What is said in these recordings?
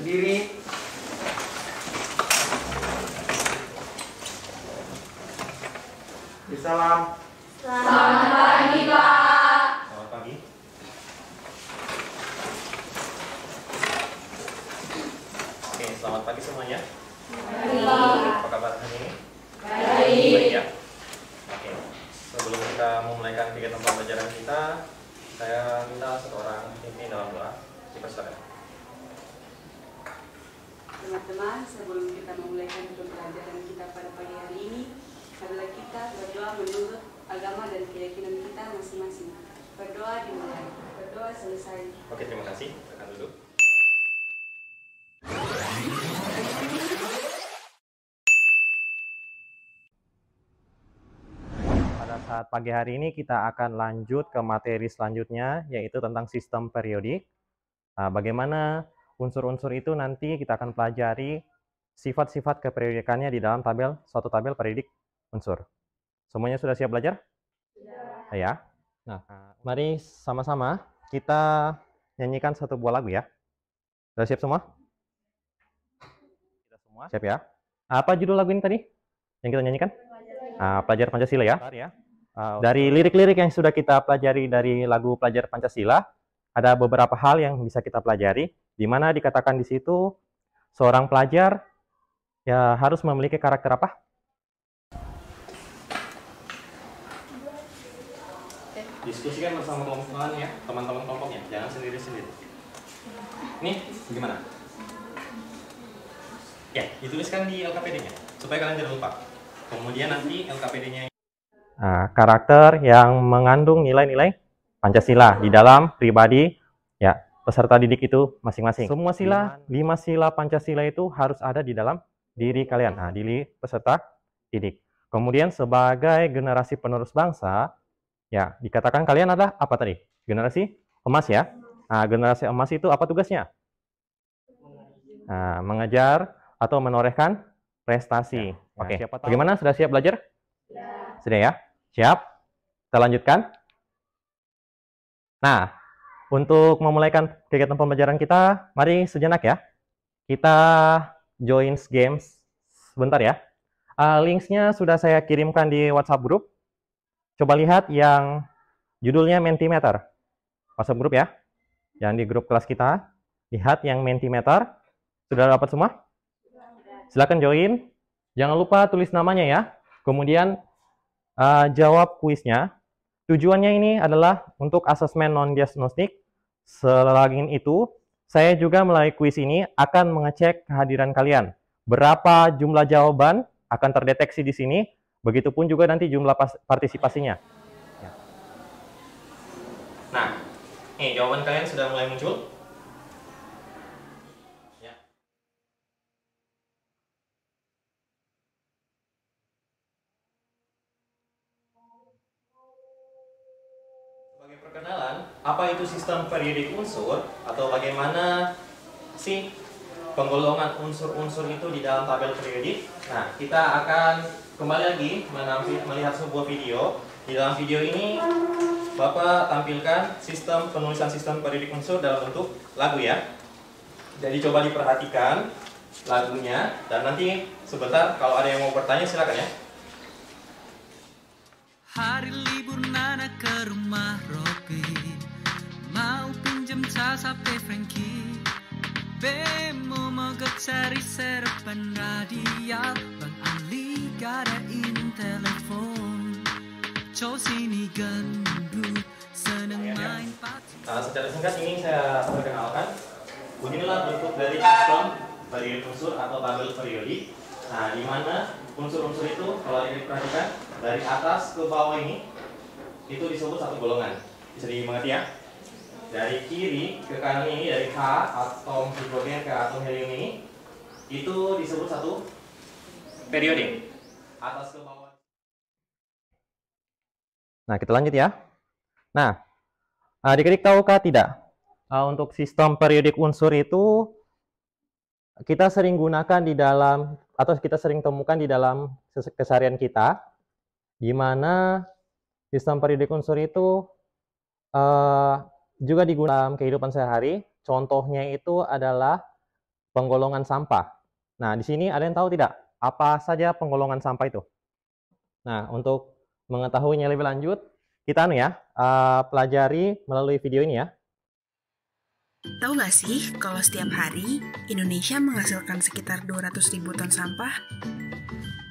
Berdiri. Salam. Selamat pagi, Pak. Selamat pagi. Oke, selamat pagi semuanya. Apa kabar hari ini? Baik ya. Oke, sebelum kita memulaikan kegiatan pembelajaran kita, saya minta seorang pimpin dalam doa. Dipersilakan. Teman-teman, sebelum kita memulaikan pembelajaran kita pada pagi hari ini, adalah kita berdoa menurut agama dan keyakinan kita masing-masing. Berdoa dimulai, berdoa selesai. Oke, terima kasih. Tekan dulu. Pada saat pagi hari ini kita akan lanjut ke materi selanjutnya, yaitu tentang sistem periodik. Bagaimana unsur-unsur itu nanti kita akan pelajari sifat-sifat keperiodikannya di dalam suatu tabel periodik unsur. Semuanya sudah siap belajar? Ya. Nah, mari sama-sama kita nyanyikan satu buah lagu ya. Sudah siap semua? Kita semua siap ya? Apa judul lagu ini tadi yang kita nyanyikan? Pelajar Pancasila ya. Dari lirik-lirik yang sudah kita pelajari dari lagu Pelajar Pancasila, ada beberapa hal yang bisa kita pelajari, di mana dikatakan di situ seorang pelajar ya harus memiliki karakter apa? Diskusikan bersama kelompok ya, teman-teman kelompoknya, jangan sendiri-sendiri. Nih, gimana? Ya, dituliskan di LKPD-nya, supaya kalian jangan lupa. Kemudian nanti LKPD-nya karakter yang mengandung nilai-nilai Pancasila di dalam pribadi ya peserta didik itu masing-masing. Semua sila, 5 sila Pancasila itu harus ada di dalam diri kalian, diri peserta didik. Kemudian sebagai generasi penerus bangsa, ya, dikatakan kalian adalah apa tadi? Generasi emas ya. Generasi emas itu apa tugasnya? Mengejar atau menorehkan prestasi. Oke. Bagaimana? Sudah siap belajar? Sudah ya? Siap? Kita lanjutkan. Nah, untuk memulaikan kegiatan pembelajaran kita, mari sejenak ya. Kita join games sebentar ya. Linksnya sudah saya kirimkan di WhatsApp group. Coba lihat yang judulnya Mentimeter. WhatsApp grup ya. Yang di grup kelas kita. Lihat yang Mentimeter. Sudah dapat semua? Silakan join. Jangan lupa tulis namanya ya. Kemudian jawab kuisnya. Tujuannya ini adalah untuk asesmen non-diagnostik. Selain itu, saya juga melalui kuis ini akan mengecek kehadiran kalian. Berapa jumlah jawaban akan terdeteksi di sini. Begitupun juga nanti jumlah partisipasinya. Nah, nih jawaban kalian sudah mulai muncul. Ya. Sebagai perkenalan, apa itu sistem periodik unsur atau bagaimana sih penggolongan unsur-unsur itu di dalam tabel periodik? Nah, kita akan kembali lagi melihat sebuah video. Di dalam video ini, Bapak tampilkan penulisan sistem periodik unsur dalam bentuk lagu ya. Jadi coba diperhatikan lagunya, dan nanti sebentar kalau ada yang mau bertanya silakan ya. Hari libur Nana ke rumah Rocky, mau pinjam tas HP Frankie. Bemo mogok cari serapan radial, Bang Ali gak ada telepon. Cow sini gendut, seneng main pati. Secara singkat ini saya perkenalkan. Beginilah bentuk dari sistem periodik unsur atau tabel periodik. Nah, di mana unsur-unsur itu kalau diperhatikan dari atas ke bawah ini itu disebut satu golongan. Bisa dimengerti ya? Dari kiri ke kanan ini, dari H atom hidrogen ke atom helium ini, itu disebut satu periodik. Atas ke bawah. Nah, kita lanjut ya. Nah, adik-adik tahukah tidak? Untuk sistem periodik unsur itu kita sering gunakan di dalam, atau kita sering temukan di dalam keseharian kita, di mana sistem periodik unsur itu juga digunakan dalam kehidupan sehari. Contohnya itu adalah penggolongan sampah. Nah, di sini ada yang tahu tidak apa saja penggolongan sampah itu? Nah, untuk mengetahuinya lebih lanjut, kita pelajari melalui video ini ya. Tahu nggak sih kalau setiap hari Indonesia menghasilkan sekitar 200.000 ton sampah?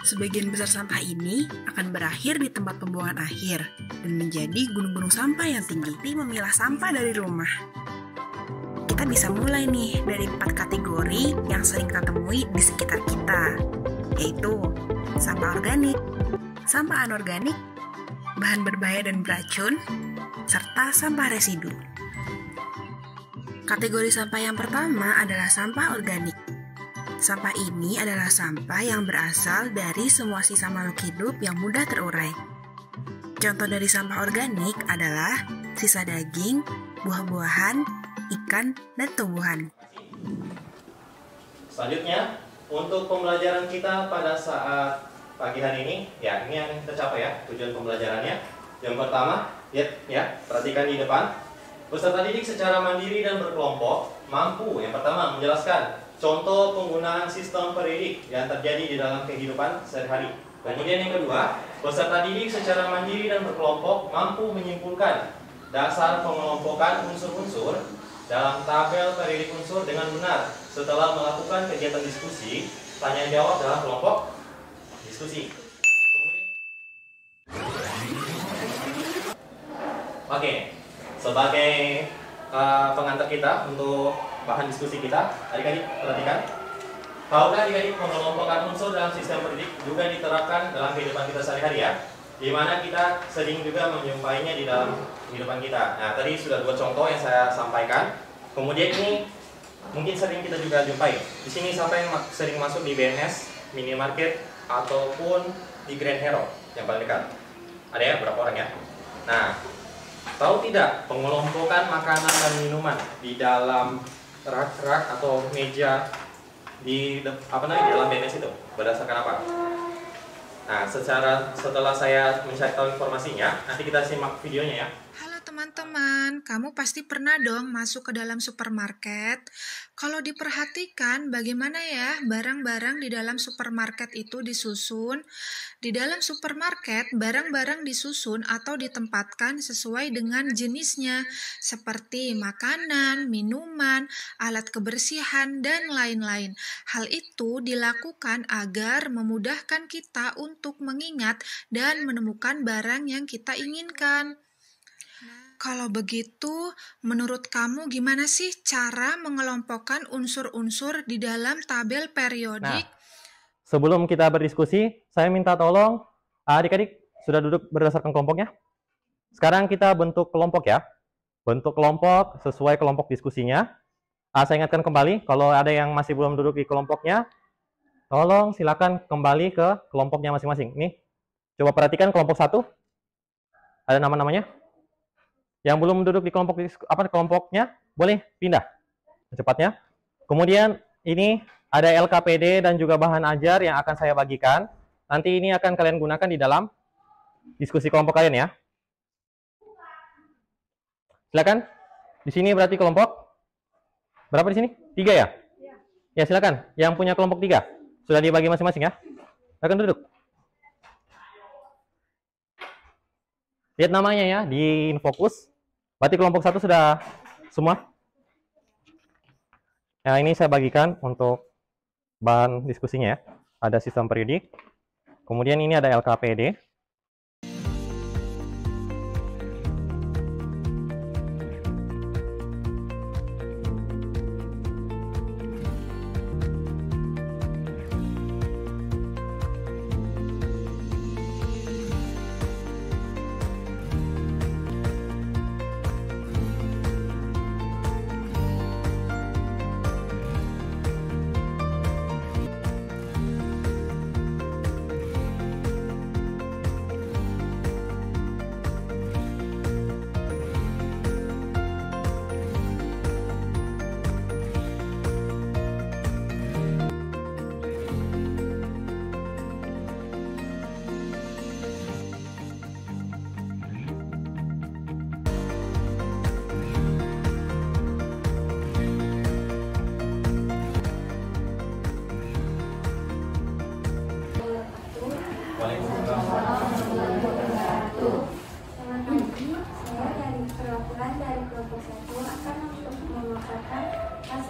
Sebagian besar sampah ini akan berakhir di tempat pembuangan akhir dan menjadi gunung-gunung sampah yang tinggi. Memilah sampah dari rumah. Kita bisa mulai nih dari 4 kategori yang sering kita temui di sekitar kita, yaitu sampah organik, sampah anorganik, bahan berbahaya dan beracun, serta sampah residu. Kategori sampah yang pertama adalah sampah organik. Sampah ini adalah sampah yang berasal dari semua sisa makhluk hidup yang mudah terurai. Contoh dari sampah organik adalah sisa daging, buah-buahan, ikan, dan tumbuhan. Selanjutnya, untuk pembelajaran kita pada saat pagi hari ini, ya ini yang tercapai ya, tujuan pembelajarannya. Yang pertama, lihat ya, perhatikan di depan. Peserta didik secara mandiri dan berkelompok mampu yang pertama menjelaskan contoh penggunaan sistem pendidik yang terjadi di dalam kehidupan sehari-hari. Kemudian yang kedua, peserta didik secara mandiri dan berkelompok mampu menyimpulkan dasar pengelompokan unsur-unsur dalam tabel periode unsur dengan benar setelah melakukan kegiatan diskusi, tanya jawab dalam kelompok diskusi. Oke, sebagai pengantar kita untuk bahan diskusi kita, adik-adik perhatikan. Tahukah adik-adik pengelompokan unsur dalam sistem pendidik juga diterapkan dalam kehidupan kita sehari-hari ya? Di mana kita sering juga menjumpainya di dalam kehidupan kita. Nah, tadi sudah 2 contoh yang saya sampaikan. Kemudian ini mungkin sering kita juga jumpai. Di sini siapa yang sering masuk di BNS, minimarket, ataupun di Grand Hero yang paling dekat? Ada ya? Berapa orang ya? Nah, tahu tidak pengelompokan makanan dan minuman di dalam rak-rak atau meja di dalam BNS itu berdasarkan apa? Nah, setelah saya mencari tahu informasinya, nanti kita simak videonya ya. Halo teman-teman, kamu pasti pernah dong masuk ke dalam supermarket. Kalau diperhatikan bagaimana ya barang-barang di dalam supermarket itu disusun. Di dalam supermarket, barang-barang disusun atau ditempatkan sesuai dengan jenisnya, seperti makanan, minuman, alat kebersihan, dan lain-lain. Hal itu dilakukan agar memudahkan kita untuk mengingat dan menemukan barang yang kita inginkan. Kalau begitu, menurut kamu gimana sih cara mengelompokkan unsur-unsur di dalam tabel periodik? Sebelum kita berdiskusi, saya minta tolong adik-adik sudah duduk berdasarkan kelompoknya. Sekarang kita bentuk kelompok ya. Bentuk kelompok sesuai kelompok diskusinya. Saya ingatkan kembali, kalau ada yang masih belum duduk di kelompoknya, tolong silakan kembali ke kelompoknya masing-masing. Nih, coba perhatikan kelompok 1. Ada nama-namanya. Yang belum duduk di kelompoknya, boleh pindah secepatnya. Kemudian ini ada LKPD dan juga bahan ajar yang akan saya bagikan. Nanti ini akan kalian gunakan di dalam diskusi kelompok kalian ya. Silakan. Di sini berarti kelompok berapa di sini? 3 ya? Ya, silakan. Yang punya kelompok 3 sudah dibagi masing-masing ya. Silakan duduk. Lihat namanya ya di Infokus. Berarti kelompok 1 sudah semua. Nah, ini saya bagikan untuk bahan diskusinya ya. Ada sistem periodik. Kemudian ini ada LKPD.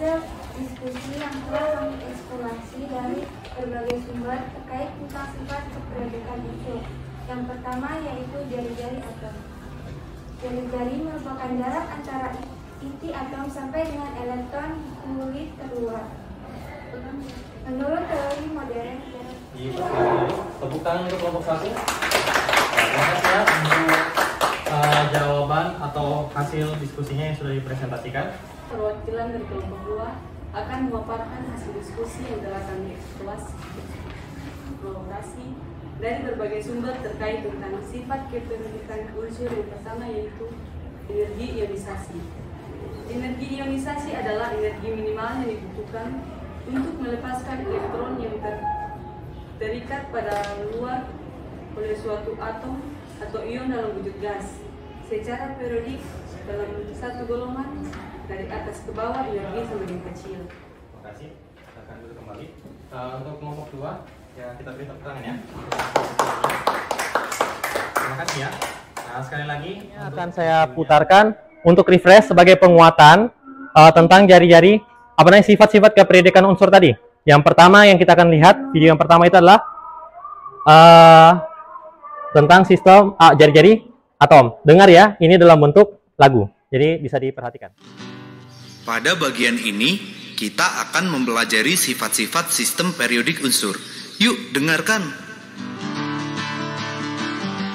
hasil diskusi yang telah kami eksplorasi dari berbagai sumber terkait tentang sifat keperedikan unsur. Yang pertama yaitu jari-jari atom. Jari-jari merupakan jarak antara inti atom sampai dengan elektron kulit terluar. Menurut teori modern, tepuk tangan untuk kelompok 1. Terima kasih ya untuk jawaban atau hasil diskusinya yang sudah dipresentasikan. Perwakilan dari kelompok 2 akan memaparkan hasil diskusi yang telah kami eksplorasi dari berbagai sumber terkait tentang sifat kepemilikan unsur. Yang pertama yaitu energi ionisasi. Energi ionisasi adalah energi minimal yang dibutuhkan untuk melepaskan elektron yang terikat pada luar oleh suatu atom atau ion dalam wujud gas secara periodik dalam satu golongan dari atas ke bawah energi semakin kecil. Terima kasih. Kita akan dulu kembali. Untuk kelompok 2, ya kita beri tepuk tangan ya. Terima kasih ya. Nah, sekali lagi akan saya putarkan untuk refresh sebagai penguatan tentang jari-jari sifat-sifat keperedikan unsur tadi. Yang pertama yang kita akan lihat, video yang pertama itu adalah tentang sistem jari-jari atom. Dengar ya, ini dalam bentuk lagu. Jadi bisa diperhatikan. Pada bagian ini, kita akan mempelajari sifat-sifat sistem periodik unsur. Yuk, dengarkan.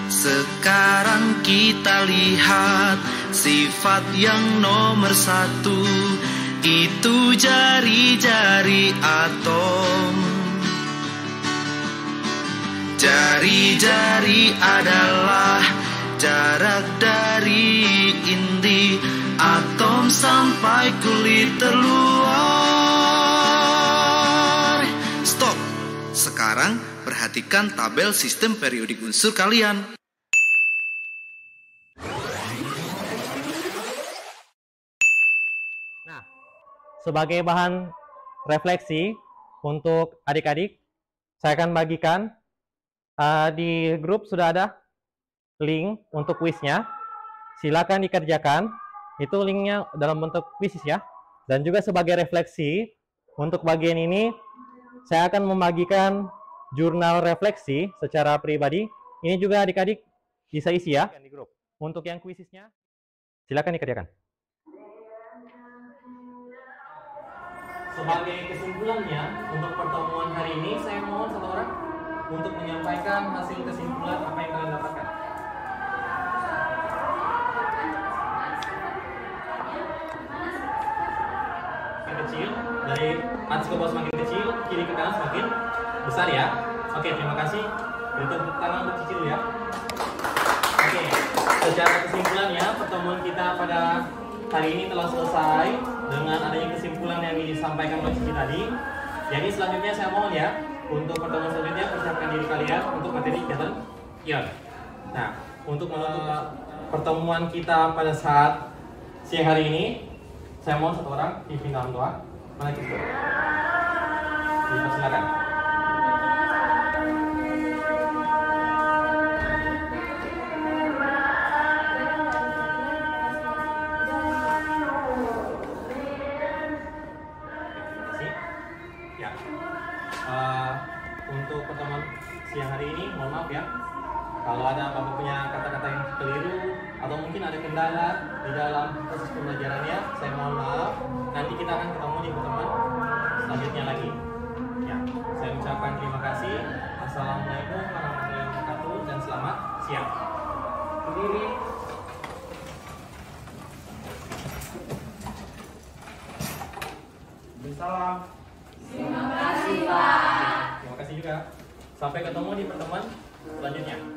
Sekarang kita lihat sifat yang nomor 1, itu jari-jari atom. Jari-jari adalah jarak dari inti atom sampai kulit terluar. Stop. Sekarang perhatikan tabel sistem periodik unsur kalian. Nah, sebagai bahan refleksi untuk adik-adik, saya akan bagikan di grup sudah ada link untuk kuisnya. Silakan dikerjakan. Itu linknya dalam bentuk kuis ya. Dan juga sebagai refleksi untuk bagian ini, saya akan membagikan jurnal refleksi secara pribadi. Ini juga adik-adik bisa isi ya di grup. Untuk yang kuisnya, silakan dikerjakan. Sebagai kesimpulannya, untuk pertemuan hari ini, saya mohon satu orang untuk menyampaikan hasil kesimpulan apa yang kalian dapatkan. Kecil, dari atas ke bawah semakin kecil, kiri ke kanan semakin besar ya. Oke, terima kasih. Beri tepuk tangan untuk Cici dulu ya. Oke, secara kesimpulannya, pertemuan kita pada hari ini telah selesai dengan adanya kesimpulan yang disampaikan oleh Cici tadi. Jadi selanjutnya saya mohon ya, untuk pertemuan selanjutnya persiapkan diri kalian untuk materi kegiatan ion. Nah, untuk pertemuan kita pada saat siang hari ini, saya mohon satu orang pimpin dalam doa. Mana Cici? Dipersilakan. Untuk pertemuan siang hari ini, mohon maaf ya kalau ada Bapak punya kata-kata yang keliru atau mungkin ada kendala di dalam proses pembelajarannya, saya mohon maaf. Nanti kita akan ketemu di pertemuan selanjutnya lagi ya. Saya ucapkan terima kasih. Assalamualaikum warahmatullahi wabarakatuh dan selamat siang. Berdiri. Salam. Terima kasih, Pak. Terima kasih juga. Sampai ketemu di pertemuan selanjutnya.